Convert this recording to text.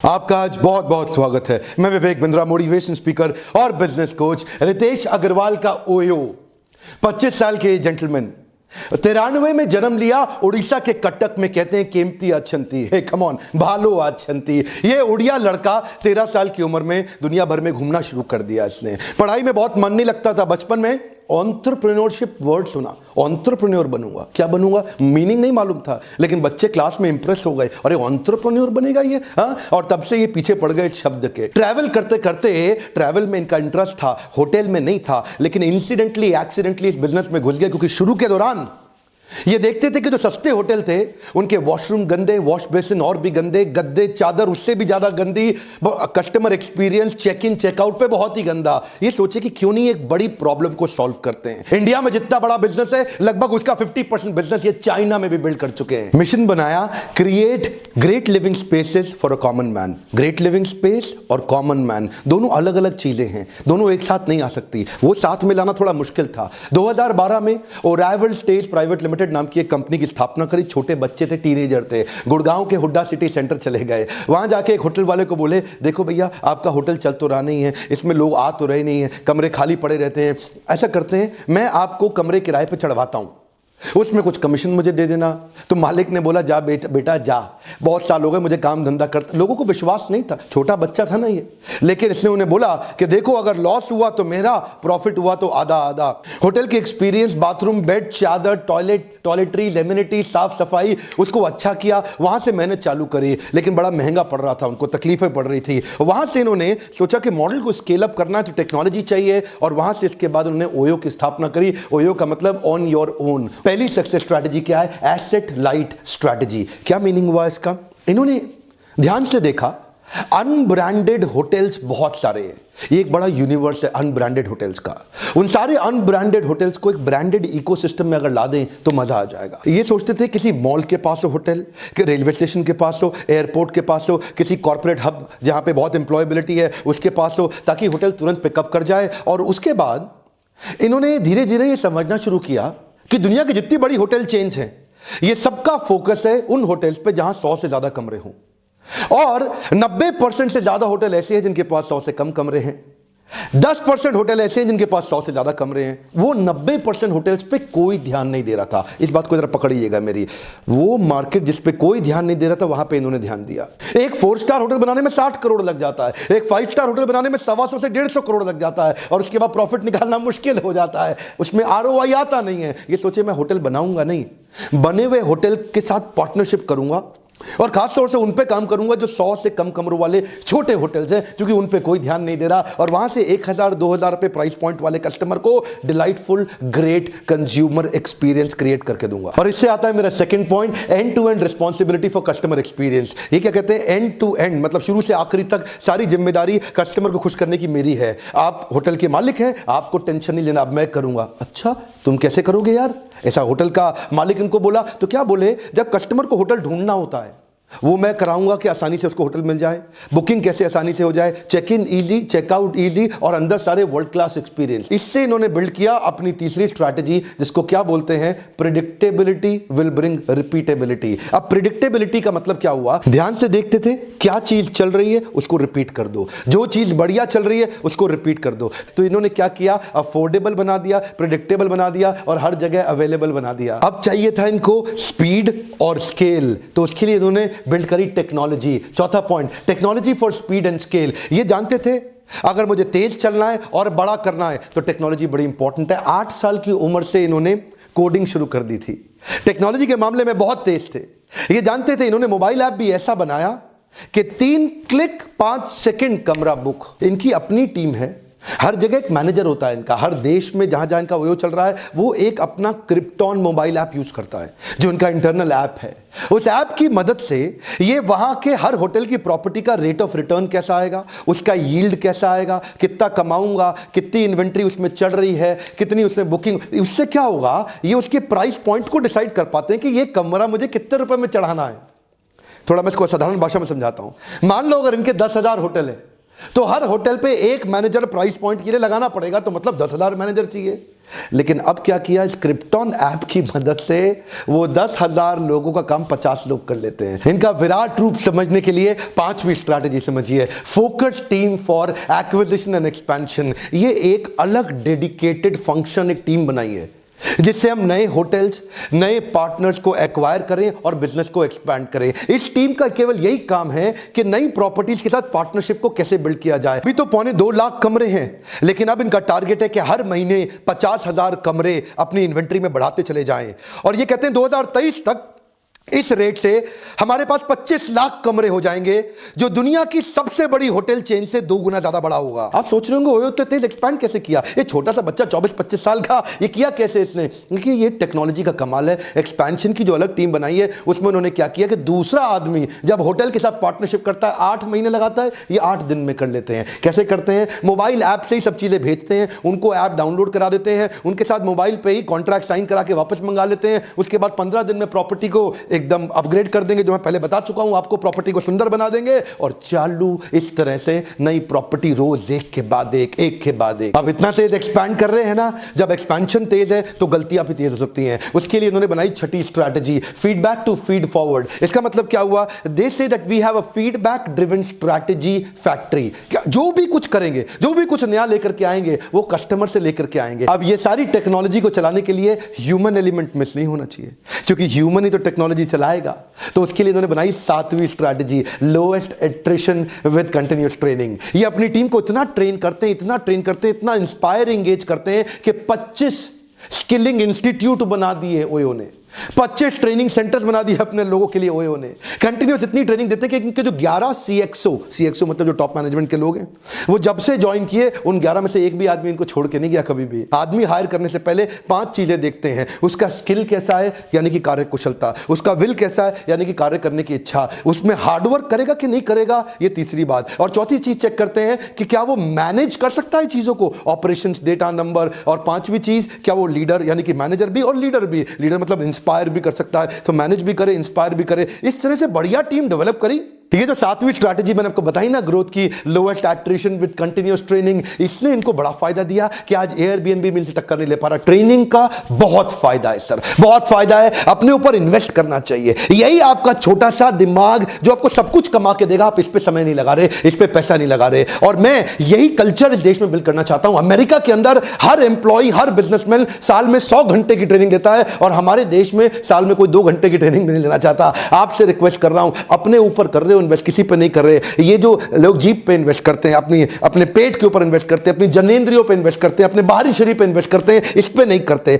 आपका आज बहुत बहुत स्वागत है। मैं विवेक बिंद्रा, मोटिवेशन स्पीकर और बिजनेस कोच। रितेश अग्रवाल का ओयो 25 साल के जेंटलमैन, 93 में जन्म लिया, उड़ीसा के कटक में। कहते हैं केमती अच्छंती है, कम ऑन, भालो अच्छंती। ये उड़िया लड़का 13 साल की उम्र में दुनिया भर में घूमना शुरू कर दिया इसने। पढ़ाई में बहुत मन नहीं लगता था बचपन में। एंटरप्रेन्योरशिप वर्ड सुना, एंटरप्रेन्योर बनूंगा। क्या बनूंगा मीनिंग नहीं मालूम था, लेकिन बच्चे क्लास में इंप्रेस हो गए, अरे एंटरप्रेन्योर बनेगा ये, हाँ। और तब से ये पीछे पड़ गए शब्द के। ट्रैवल करते करते, ट्रैवल में इनका इंटरेस्ट था, होटल में नहीं था, लेकिन इंसिडेंटली एक्सीडेंटली इस बिजनेस में घुस गए, क्योंकि शुरू के दौरान ये देखते थे कि जो सस्ते होटल थे उनके वॉशरूम गंदे, वॉश बेसिन और भी गंदे, गद्दे चादर उससे भी ज्यादा गंदी, customer experience check in checkout पे बहुत ही गंदा। ये सोचे कि क्यों नहीं एक बड़ी प्रॉब्लम को सॉल्व करते हैं। इंडिया में जितना बड़ा बिजनेस है, लगभग उसका 50% बिजनेस ये चाइना में भी बिल्ड कर चुके हैं। मिशन बनाया, create great living spaces for a common man. Great living space और कॉमन मैन दोनों अलग अलग चीजें हैं, दोनों एक साथ नहीं आ सकती। वो साथ में लाना थोड़ा मुश्किल था। 2012 में ओराइवल स्टेज प्राइवेट लिमिटेड नाम की एक कंपनी की स्थापना करी। छोटे बच्चे थे, टीनेजर थे। गुड़गांव के हुड्डा सिटी सेंटर चले गए। वहां जाके एक होटल वाले को बोले, देखो भैया आपका होटल चल तो रहा नहीं है, इसमें लोग आ तो रहे नहीं है, कमरे खाली पड़े रहते हैं। ऐसा करते हैं, मैं आपको कमरे किराए पे चढ़वाता हूं, उसमें कुछ कमीशन मुझे दे देना। तो मालिक ने बोला, जा बेटा जा, बहुत साल हो गए मुझे काम धंधा करते। लोगों को विश्वास नहीं था, छोटा बच्चा था ना ये, लेकिन इसने उन्हें बोला कि देखो अगर लॉस हुआ तो मेरा, प्रॉफिट हुआ तो आधा आधा। होटल की एक्सपीरियंस, बाथरूम, बेड, चादर, टॉयलेटरी, लेमिनिटी, साफ सफाई, उसको अच्छा किया। वहां से मेहनत चालू करी, लेकिन बड़ा महंगा पड़ रहा था, उनको तकलीफें पड़ रही थी। वहां से इन्होंने सोचा कि मॉडल को स्केल अप करना है तो टेक्नोलॉजी चाहिए, और वहां से इसके बाद उन्होंने ओयो की स्थापना करी। ओयो का मतलब ऑन योर ओन। पहली सक्सेस स्ट्रैटेजी क्या है? Asset light strategy. क्या मीनिंग हुआ इसका? इन्होंने ध्यान से देखा, अनब्रांडेड होटल्स बहुत सारे हैं, ये एक बड़ा यूनिवर्स है अनब्रांडेड होटल्स का। उन सारे अनब्रांडेड होटल्स को एक ब्रांडेड इकोसिस्टम में अगर ला दें तो मजा आ जाएगा। ये सोचते थे किसी मॉल के पास हो होटल, कि रेलवे स्टेशन के पास हो, एयरपोर्ट के पास हो, किसी कॉर्पोरेट हब जहां पे बहुत एम्प्लॉयबिलिटी है उसके पास हो, ताकि होटल तुरंत पिकअप कर जाए। और उसके बाद इन्होंने धीरे धीरे ये समझना शुरू किया कि दुनिया की जितनी बड़ी होटल चेन्स हैं, ये सबका फोकस है उन होटल्स पे जहां 100 से ज्यादा कमरे हों, और 90% से ज्यादा होटल ऐसे हैं जिनके पास 100 से कम कमरे हैं। 10% होटल ऐसे हैं जिनके पास 100 से ज्यादा कमरे हैं। वो 90% होटल्स पे कोई ध्यान नहीं दे रहा था। इस बात को जरा पकड़िएगा मेरी। वो मार्केट जिस पे कोई ध्यान नहीं दे रहा था, वहां पे इन्होंने ध्यान दिया। एक 4 स्टार होटल बनाने में 60 करोड़ लग जाता है, एक 5 स्टार होटल बनाने में 125 से 150 करोड़ लग जाता है, और उसके बाद प्रॉफिट निकालना मुश्किल हो जाता है, उसमें ROI आता नहीं है। ये सोचे मैं होटल बनाऊंगा नहीं, बने हुए होटल के साथ पार्टनरशिप करूंगा, और खासतौर से उन पे काम करूंगा जो 100 से कम कमरों वाले छोटे होटल्स हैं, क्योंकि उन पे कोई ध्यान नहीं दे रहा। और वहां से 1000-2000 रुपए प्राइस पॉइंट वाले कस्टमर को delightful great consumer experience create करके दूंगा। और इससे आता है मेरा second point, end to end responsibility for customer experience. ये क्या कहते हैं? एंड टू एंड मतलब शुरू से आखिरी तक सारी जिम्मेदारी कस्टमर को खुश करने की मेरी है। आप होटल के मालिक हैं, आपको टेंशन नहीं लेना, अब मैं करूंगा। अच्छा तुम कैसे करोगे यार? ऐसा होटल का मालिक इनको बोला। तो क्या बोले, जब कस्टमर को होटल ढूंढना होता है वो मैं कराऊंगा कि आसानी से उसको होटल मिल जाए, बुकिंग कैसे आसानी से हो जाए, check in easy, checkout easy, और अंदर सारे वर्ल्ड क्लास एक्सपीरियंस। इससे इन्होंने बिल्ड किया अपनी तीसरी स्ट्रैटेजी, जिसको क्या बोलते हैं? Predictability will bring repeatability. अब प्रिडिक्टेबिलिटी का मतलब क्या हुआ? ध्यान से देखते थे, क्या चीज चल रही है उसको रिपीट कर दो, जो चीज बढ़िया चल रही है उसको रिपीट कर दो। तो इन्होंने क्या किया? अफोर्डेबल बना दिया, प्रिडिक्टेबल बना दिया, और हर जगह अवेलेबल बना दिया। अब चाहिए था इनको स्पीड और स्केल, तो उसके लिए इन्होंने बिल्ड करी टेक्नोलॉजी। चौथा point, technology for speed and scale. ये जानते थे अगर मुझे तेज चलना है और बड़ा करना है तो टेक्नोलॉजी बड़ी इंपॉर्टेंट है। 8 साल की उम्र से इन्होंने कोडिंग शुरू कर दी थी, टेक्नोलॉजी के मामले में बहुत तेज थे। ये जानते थे, इन्होंने मोबाइल ऐप भी ऐसा बनाया कि 3 क्लिक 5 सेकंड कमरा बुक। इनकी अपनी टीम है, हर जगह एक मैनेजर होता है इनका, हर देश में जहां जहां इनका ओयो चल रहा है वो एक अपना क्रिप्टॉन मोबाइल ऐप यूज करता है, जो इनका इंटरनल ऐप है। उस ऐप की मदद से ये वहां के हर होटल की प्रॉपर्टी का रेट ऑफ रिटर्न कैसा आएगा, उसका यील्ड कैसा आएगा, कितना कमाऊंगा, कितनी इन्वेंट्री उसमें चढ़ रही है, कितनी उसमें बुकिंग, उससे क्या होगा, ये उसके प्राइस पॉइंट को डिसाइड कर पाते हैं कि ये कमरा मुझे कितने रुपए में चढ़ाना है। थोड़ा मैं इसको साधारण भाषा में समझाता हूं। मान लो अगर इनके 10,000 होटल है, तो हर होटल पे एक मैनेजर प्राइस पॉइंट के लिए लगाना पड़ेगा, तो मतलब 10,000 मैनेजर चाहिए। लेकिन अब क्या किया, स्क्रिप्टॉन ऐप की मदद से वो 10,000 लोगों का काम 50 लोग कर लेते हैं। इनका विराट रूप समझने के लिए 5वीं स्ट्रैटेजी समझिए, focus team for acquisition and expansion. ये एक अलग डेडिकेटेड फंक्शन, एक टीम बनाई है जिससे हम नए होटल्स, नए पार्टनर्स को एक्वायर करें और बिजनेस को एक्सपैंड करें। इस टीम का केवल यही काम है कि नई प्रॉपर्टीज के साथ पार्टनरशिप को कैसे बिल्ड किया जाए। अभी तो 2.25 लाख कमरे हैं, लेकिन अब इनका टारगेट है कि हर महीने 50,000 कमरे अपनी इन्वेंट्री में बढ़ाते चले जाएं। और ये कहते हैं 2023 तक इस रेट से हमारे पास 25 लाख कमरे हो जाएंगे, जो दुनिया की सबसे बड़ी होटल चेन से 2 गुना ज्यादा बड़ा होगा। आप सोच रहे होंगे ओयो तो तेज एक्सपैंड कैसे किया, ये छोटा सा बच्चा 24-25 साल का, ये किया कैसे इसने? देखिए ये टेक्नोलॉजी का कमाल है। एक्सपेंशन की जो अलग टीम बनाई है उसमें उन्होंने क्या किया कि दूसरा आदमी जब होटल के साथ पार्टनरशिप करता है 8 महीने लगाता है, ये 8 दिन में कर लेते हैं। कैसे करते हैं? मोबाइल ऐप से ही सब चीजें भेजते हैं, उनको ऐप डाउनलोड करा देते हैं, उनके साथ मोबाइल पे ही कॉन्ट्रैक्ट साइन करा के वापस मंगा लेते हैं। उसके बाद 15 दिन में प्रॉपर्टी को एकदम अपग्रेड कर देंगे, जो मैं पहले बता चुका हूं आपको, प्रॉपर्टी को सुंदर बना देंगे और चालू इस तरह से नई प्रॉपर्टी रोज एक के बाद एक के बाद एक। अब इतना तेज एक्सपैंड कर रहे हैं ना, जब एक्सपेंशन तेज है तो गलतियां भी तेज हो सकती हैं। उसके लिए उन्होंने बनाई 6ठी strategy, feedback to feed forward. इसका मतलब क्या हुआ? They say that we have a feedback driven strategy factory. जो भी कुछ करेंगे, जो भी कुछ नया लेकर के आएंगे, वो कस्टमर से लेकर के आएंगे। अब ये सारी टेक्नोलॉजी को चलाने के लिए ह्यूमन एलिमेंट मिस नहीं होना चाहिए, क्योंकि ह्यूमन ही तो टेक्नोलॉजी चलाएगा। तो उसके लिए इन्होंने बनाई 7वीं strategy, lowest attrition with continuous training. ये अपनी टीम को इतना ट्रेन करते हैं, इतना ट्रेन करते हैं, इतना इंस्पायर एंगेज करते हैं कि 25 स्किलिंग इंस्टीट्यूट बना दिए ओयो ने, 25 ट्रेनिंग सेंटर्स बना दिए अपने लोगों के लिए ओयो ने। कंटिन्यूस इतनी ट्रेनिंग देते हैं कि इनके जो 11 सीएक्सओ मतलब जो टॉप मैनेजमेंट के लोग हैं, वो जब से ज्वाइन किए उन 11 में से एक भी आदमी इनको छोड़ के नहीं गया कभी भी। आदमी हायर करने से पहले 5 चीजें देखते हैं, उसका स्किल कैसा है यानी कि कार्य कुशलता, उसका विल कैसा है यानी कि कार्य करने की इच्छा, उसमें हार्डवर्क करेगा कि नहीं करेगा, ये तीसरी बात, और चौथी चीज चेक करते हैं कि क्या वो मैनेज कर सकता है चीजों को, ऑपरेशंस, डेटा, नंबर, और 5वीं चीज क्या वो लीडर यानी कि मैनेजर भी और लीडर भी। लीडर मतलब इंस्पायर भी कर सकता है, तो मैनेज भी करे, इंस्पायर भी करे। इस तरह से बढ़िया टीम डेवलप करी। ठीक है, जो 7वीं स्ट्रैटेजी मैंने आपको बताई ना, ग्रोथ की, lowest attrition with continuous training, इसने इनको बड़ा फायदा दिया कि आज एयरबीएनबी मिल से टक्कर नहीं ले पा रहा। ट्रेनिंग का बहुत फायदा है सर, बहुत फायदा है। अपने ऊपर इन्वेस्ट करना चाहिए। यही आपका छोटा सा दिमाग जो आपको सब कुछ कमा के देगा, आप इस पे समय नहीं लगा रहे, इस पे पैसा नहीं लगा रहे। और मैं यही कल्चर इस देश में बिल्ड करना चाहता हूं। अमेरिका के अंदर हर एम्प्लॉय, हर बिजनेसमैन साल में 100 घंटे की ट्रेनिंग लेता है, और हमारे देश में साल में कोई 2 घंटे की ट्रेनिंग भी नहीं लेना चाहता। आपसे रिक्वेस्ट कर रहा हूं, अपने ऊपर कर रहे हो इन्वेस्ट, किसी पे नहीं कर रहे। ये जो लोग जीप पे इन्वेस्ट करते हैं, अपने पेट के ऊपर इन्वेस्ट करते हैं, अपनी जनेंद्रियों पे इन्वेस्ट करते हैं, अपने बाहरी शरीर पे इन्वेस्ट करते हैं, इस पे नहीं करते।